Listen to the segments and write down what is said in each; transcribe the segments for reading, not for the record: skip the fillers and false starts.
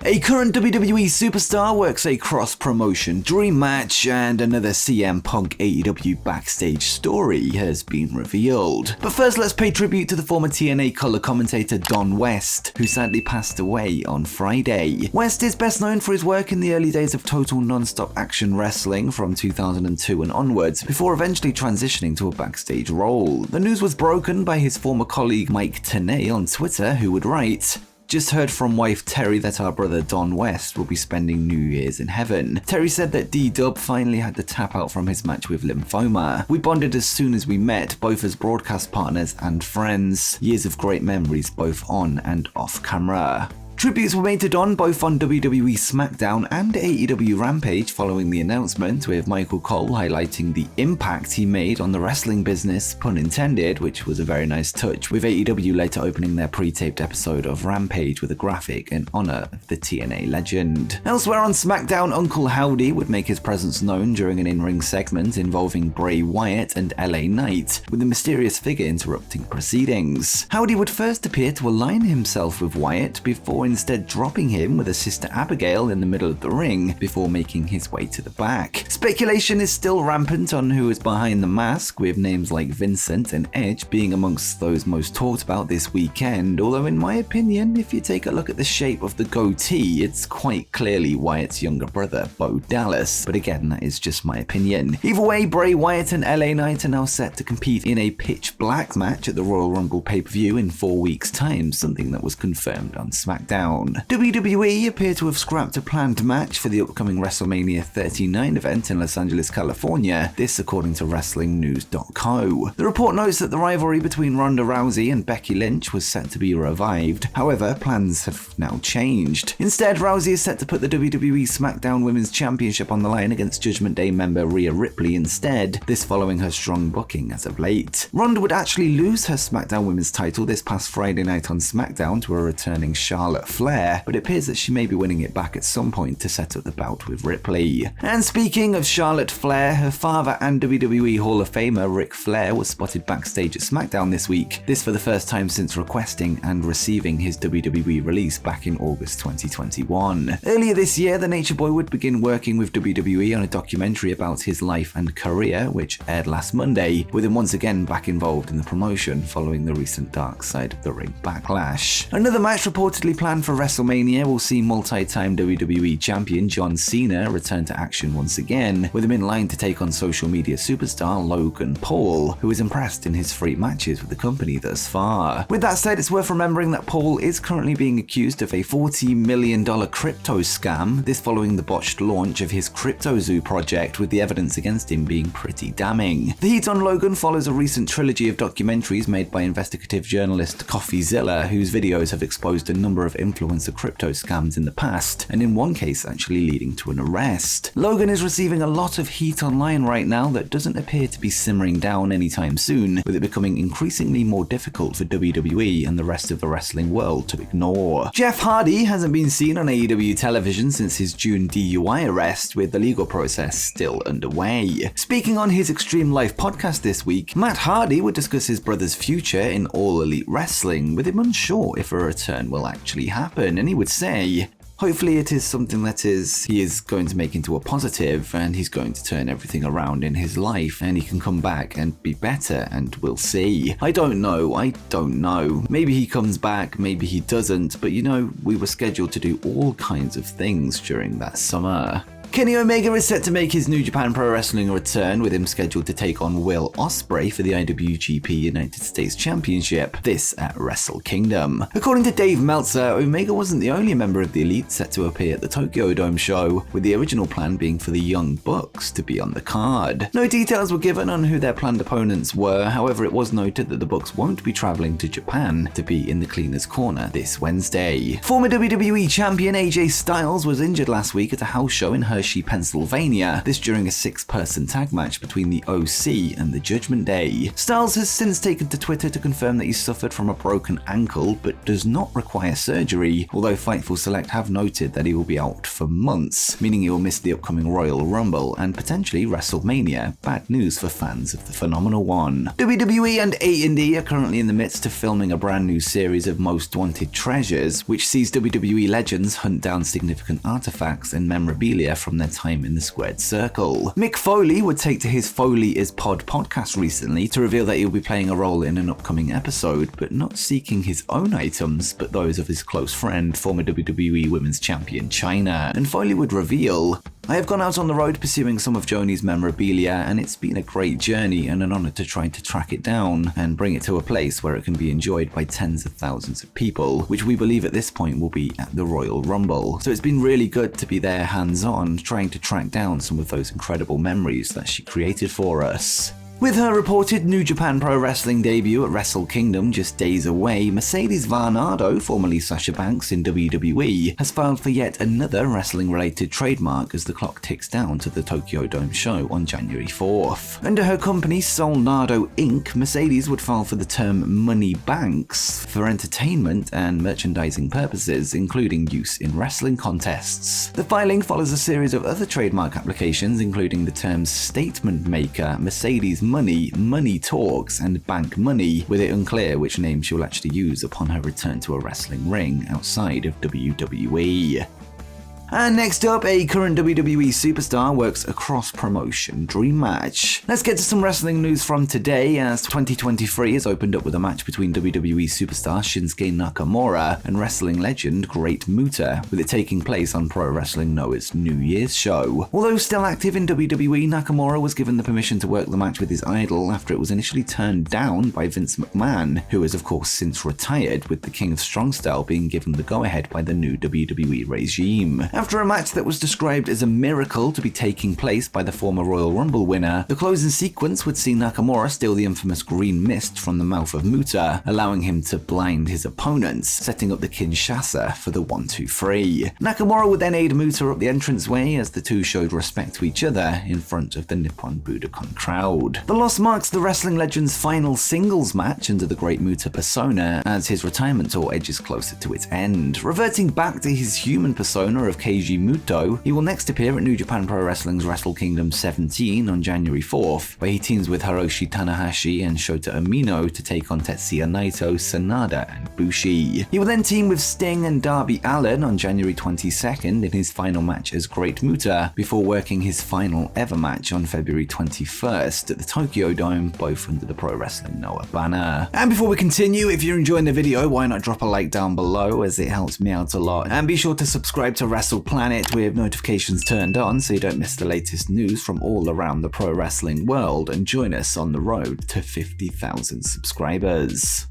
A current WWE superstar works a cross-promotion dream match, and another CM Punk AEW Backstage story has been revealed. But first, let's pay tribute to the former TNA color commentator Don West, who sadly passed away on Friday. West is best known for his work in the early days of Total Non-Stop Action Wrestling from 2002 and onwards, before eventually transitioning to a backstage role. The news was broken by his former colleague Mike Tenay on Twitter, who would write, "Just heard from wife Terry that our brother Don West will be spending New Year's in heaven. Terry said that D-Dub finally had to tap out from his match with lymphoma. We bonded as soon as we met, both as broadcast partners and friends. Years of great memories both on and off camera." Tributes were made to Don both on WWE SmackDown and AEW Rampage following the announcement, with Michael Cole highlighting the impact he made on the wrestling business, pun intended, which was a very nice touch, with AEW later opening their pre-taped episode of Rampage with a graphic in honor of the TNA legend. Elsewhere on SmackDown, Uncle Howdy would make his presence known during an in-ring segment involving BRAY, WYATT and LA Knight, with a mysterious figure interrupting proceedings. Howdy would first appear to align himself with WYATT before instead dropping him with a sister Abigail in the middle of the ring before making his way to the back. Speculation is still rampant on who is behind the mask, with names like Vincent and Edge being amongst those most talked about this weekend, although in my opinion, if you take a look at the shape of the goatee, it's quite clearly Wyatt's younger brother, Bo Dallas, but again, that is just my opinion. Either way, Bray Wyatt and LA Knight are now set to compete in a pitch black match at the Royal Rumble pay-per-view in 4 weeks' time, something that was confirmed on SmackDown. WWE appear to have scrapped a planned match for the upcoming WrestleMania 39 event in Los Angeles, California, this according to WrestlingNews.co. The report notes that the rivalry between Ronda Rousey and Becky Lynch was set to be revived. However, plans have now changed. Instead, Rousey is set to put the WWE SmackDown Women's Championship on the line against Judgment Day member Rhea Ripley instead, this following her strong booking as of late. Ronda would actually lose her SmackDown Women's title this past Friday night on SmackDown to a returning Charlotte Flair, but it appears that she may be winning it back at some point to set up the bout with Ripley. And speaking of Charlotte Flair, her father and WWE Hall of Famer Ric Flair was spotted backstage at SmackDown this week, this for the first time since requesting and receiving his WWE release back in August 2021. Earlier this year, the Nature Boy would begin working with WWE on a documentary about his life and career, which aired last Monday, with him once again back involved in the promotion following the recent Dark Side of the Ring backlash. Another match reportedly planned for WrestleMania will see multi-time WWE champion John Cena return to action once again, with him in line to take on social media superstar Logan Paul, who is impressed in his 3 matches with the company thus far. With that said, it's worth remembering that Paul is currently being accused of a $40 million crypto scam, this following the botched launch of his CryptoZoo project, with the evidence against him being pretty damning. The heat on Logan follows a recent trilogy of documentaries made by investigative journalist CoffeeZilla, whose videos have exposed a number of influencer crypto scams in the past, and in one case actually leading to an arrest. Logan is receiving a lot of heat online right now that doesn't appear to be simmering down anytime soon, with it becoming increasingly more difficult for WWE and the rest of the wrestling world to ignore. Jeff Hardy hasn't been seen on AEW television since his June DUI arrest, with the legal process still underway. Speaking on his Extreme Life podcast this week, Matt Hardy would discuss his brother's future in All Elite Wrestling, with him unsure if a return will actually happen, and he would say, "Hopefully it is something that he is going to make into a positive, and he's going to turn everything around in his life, and he can come back and be better, and we'll see." I don't know. Maybe he comes back, maybe he doesn't, but we were scheduled to do all kinds of things during that summer. Kenny Omega is set to make his New Japan Pro Wrestling return, with him scheduled to take on Will Ospreay for the IWGP United States Championship, this at Wrestle Kingdom. According to Dave Meltzer, Omega wasn't the only member of the Elite set to appear at the Tokyo Dome show, with the original plan being for the Young Bucks to be on the card. No details were given on who their planned opponents were, however it was noted that the Bucks won't be traveling to Japan to be in the Cleaner's Corner this Wednesday. Former WWE Champion AJ Styles was injured last week at a house show in Hershey, Hershey, Pennsylvania, this during a 6-person tag match between the OC and the Judgment Day. Styles has since taken to Twitter to confirm that he suffered from a broken ankle but does not require surgery, although Fightful Select have noted that he will be out for months, meaning he will miss the upcoming Royal Rumble and potentially WrestleMania. Bad news for fans of the Phenomenal One. WWE and AEW are currently in the midst of filming a brand new series of Most Wanted Treasures, which sees WWE legends hunt down significant artifacts and memorabilia from their time in the squared circle. Mick Foley would take to his Foley is Pod podcast recently to reveal that he'll be playing a role in an upcoming episode, but not seeking his own items, but those of his close friend, former WWE Women's Champion Chyna. And Foley would reveal, "I have gone out on the road pursuing some of Joni's memorabilia, and it's been a great journey and an honor to try to track it down and bring it to a place where it can be enjoyed by tens of thousands of people, which we believe at this point will be at the Royal Rumble. So it's been really good to be there hands-on, trying to track down some of those incredible memories that she created for us." With her reported New Japan Pro Wrestling debut at Wrestle Kingdom just days away, Mercedes Varnado, formerly Sasha Banks in WWE, has filed for yet another wrestling-related trademark as the clock ticks down to the Tokyo Dome show on January 4th. Under her company Solnado Inc., Mercedes would file for the term Money Banks for entertainment and merchandising purposes, including use in wrestling contests. The filing follows a series of other trademark applications, including the terms Statement Maker, Mercedes Money, Money Talks, and Bank Money, with it unclear which name she will actually use upon her return to a wrestling ring outside of WWE. And next up, a current WWE superstar works a cross-promotion dream match. Let's get to some wrestling news from today, as 2023 has opened up with a match between WWE superstar Shinsuke Nakamura and wrestling legend Great Muta, with it taking place on Pro Wrestling Noah's New Year's show. Although still active in WWE, Nakamura was given the permission to work the match with his idol after it was initially turned down by Vince McMahon, who has of course since retired, with the King of Strong Style being given the go-ahead by the new WWE regime. After a match that was described as a miracle to be taking place by the former Royal Rumble winner, the closing sequence would see Nakamura steal the infamous green mist from the mouth of Muta, allowing him to blind his opponents, setting up the Kinshasa for the 1-2-3. Nakamura would then aid Muta up the entranceway as the two showed respect to each other in front of the Nippon Budokan crowd. The loss marks the wrestling legend's final singles match under the Great Muta persona, as his retirement tour edges closer to its end. Reverting back to his human persona of Keiji Muto, he will next appear at New Japan Pro Wrestling's Wrestle Kingdom 17 on January 4th, where he teams with Hiroshi Tanahashi and Shota Umino to take on Tetsuya Naito, Sanada, and Bushi. He will then team with Sting and Darby Allin on January 22nd in his final match as Great Muta, before working his final ever match on February 21st at the Tokyo Dome, both under the Pro Wrestling Noah banner. And before we continue, if you're enjoying the video, why not drop a like down below, as it helps me out a lot. And be sure to subscribe to Wrestle Planet with notifications turned on so you don't miss the latest news from all around the pro wrestling world, and join us on the road to 50,000 subscribers.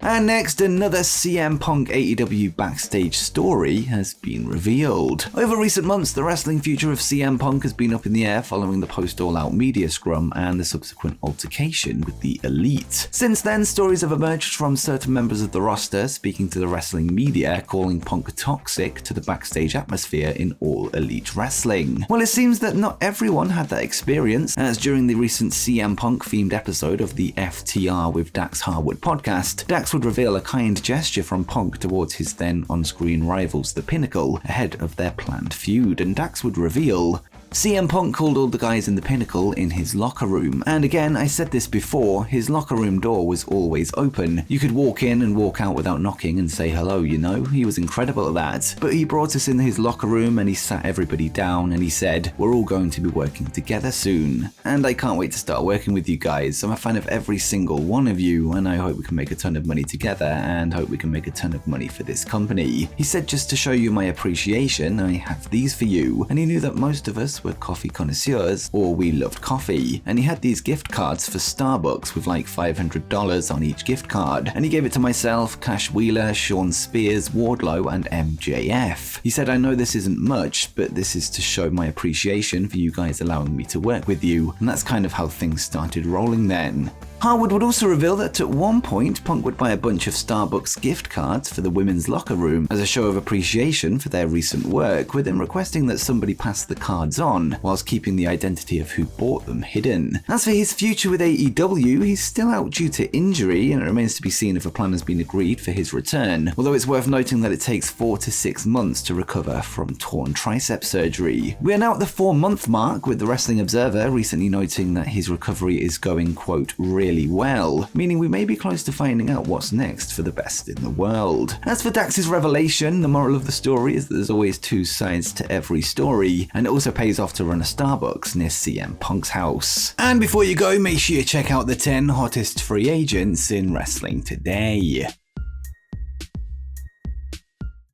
And next, another CM Punk AEW Backstage story has been revealed. Over recent months, the wrestling future of CM Punk has been up in the air following the post-all-out media scrum and the subsequent altercation with the Elite. Since then, stories have emerged from certain members of the roster speaking to the wrestling media, calling Punk toxic to the backstage atmosphere in All Elite Wrestling. Well, it seems that not everyone had that experience, as during the recent CM Punk-themed episode of the FTR with Dax Harwood podcast, Dax would reveal a kind gesture from Punk towards his then on-screen rivals, The Pinnacle, ahead of their planned feud, and Dax would reveal, CM Punk called all the guys in the Pinnacle in his locker room. And again, I said this before, his locker room door was always open. You could walk in and walk out without knocking and say hello, you know? He was incredible at that. But he brought us in his locker room and he sat everybody down and he said, we're all going to be working together soon. And I can't wait to start working with you guys. I'm a fan of every single one of you, and I hope we can make a ton of money together and hope we can make a ton of money for this company. He said, just to show you my appreciation, I have these for you. And he knew that most of us were coffee connoisseurs, or we loved coffee, and he had these gift cards for Starbucks with like $500 on each gift card, and he gave it to myself, Cash Wheeler, Sean Spears, Wardlow, and MJF. He said, I know this isn't much, but this is to show my appreciation for you guys allowing me to work with you, and that's kind of how things started rolling then. Harwood would also reveal that at one point, Punk would buy a bunch of Starbucks gift cards for the women's locker room as a show of appreciation for their recent work, with him requesting that somebody pass the cards on, whilst keeping the identity of who bought them hidden. As for his future with AEW, he's still out due to injury, and it remains to be seen if a plan has been agreed for his return, although it's worth noting that it takes 4 to 6 months to recover from torn tricep surgery. We are now at the 4-month mark, with the Wrestling Observer recently noting that his recovery is going, quote, really well, meaning we may be close to finding out what's next for the best in the world. As for Dax's revelation, the moral of the story is that there's always 2 sides to every story, and it also pays off to run a Starbucks near CM Punk's house. And before you go, make sure you check out the 10 hottest free agents in wrestling today.